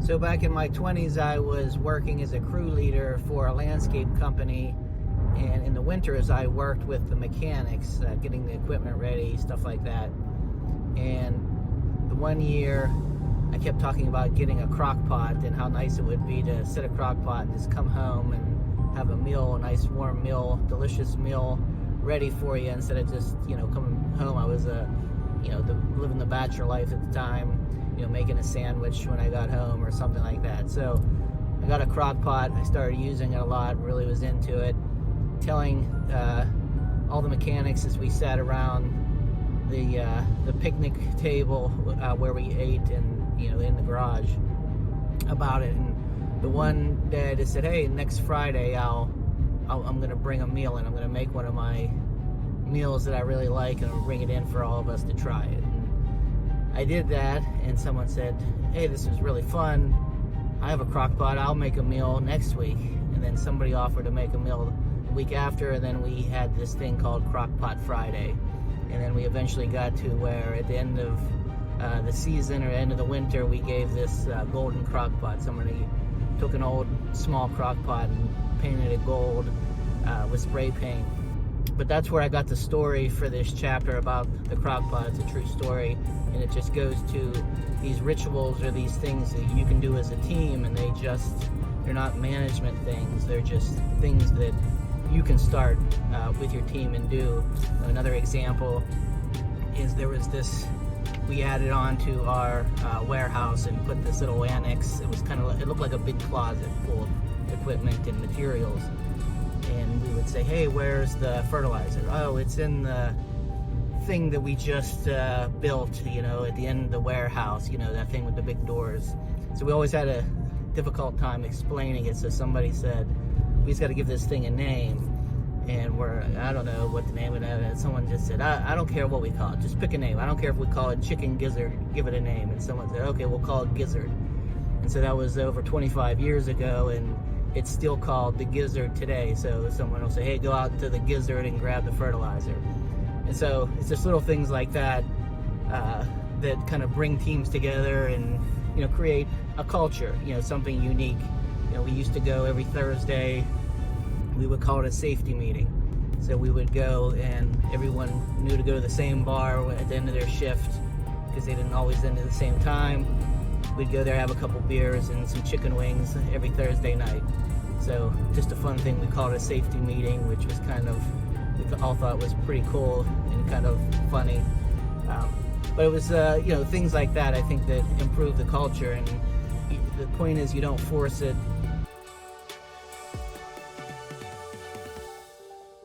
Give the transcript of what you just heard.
So back in my 20s, I was working as a crew leader for a landscape company, and in the winters I worked with the mechanics, getting the equipment ready, stuff like that. And the one year I kept talking about getting a crock pot and how nice it would be to set a crock pot and just come home and have a meal, a nice warm meal, delicious meal ready for you, instead of just, coming home. I was living the bachelor life at the time, making a sandwich when I got home or something like that. So I got a crock pot. I started using it a lot, really was into it, telling all the mechanics as we sat around the picnic table where we ate in the garage about it. And the one day I just said, hey, next Friday I'm going to bring a meal in. I'm going to make one of my meals that I really like, and I'll bring it in for all of us to try it. And I did that, and someone said, hey, this is really fun. I have a crock pot. I'll make a meal next week. And then somebody offered to make a meal the week after, and then we had this thing called Crock Pot Friday. And then we eventually got to where at the end of the season or end of the winter, we gave this Golden Crock Pot. Somebody took an old small crock pot and painted it gold with spray paint. But that's where I got the story for this chapter about the crock pot. It's a true story, and it just goes to these rituals or these things that you can do as a team, and they're not management things. They're just things that you can start with your team and do. Another example is there was this, we added on to our warehouse and put this little annex. It was it looked like a big closet full of equipment and materials. And we would say, hey, where's the fertilizer? Oh, it's in the thing that we just built, at the end of the warehouse, that thing with the big doors. So we always had a difficult time explaining it. So somebody said, we just got to give this thing a name. And I don't know what the name of it is. And someone just said, I don't care what we call it. Just pick a name. I don't care if we call it Chicken Gizzard. Give it a name. And someone said, okay, we'll call it Gizzard. And so that was over 25 years ago, and it's still called the Gizzard today. So someone will say, hey, go out to the Gizzard and grab the fertilizer. And so it's just little things like that that kind of bring teams together and create a culture, something unique. We used to go every Thursday. We would call it a safety meeting. So we would go, and everyone knew to go to the same bar at the end of their shift, because they didn't always end at the same time. We'd go there, have a couple beers and some chicken wings every Thursday night. So just a fun thing. We called it a safety meeting, which was we all thought was pretty cool and kind of funny. But it was, things like that, I think, that improve the culture. And the point is, you don't force it.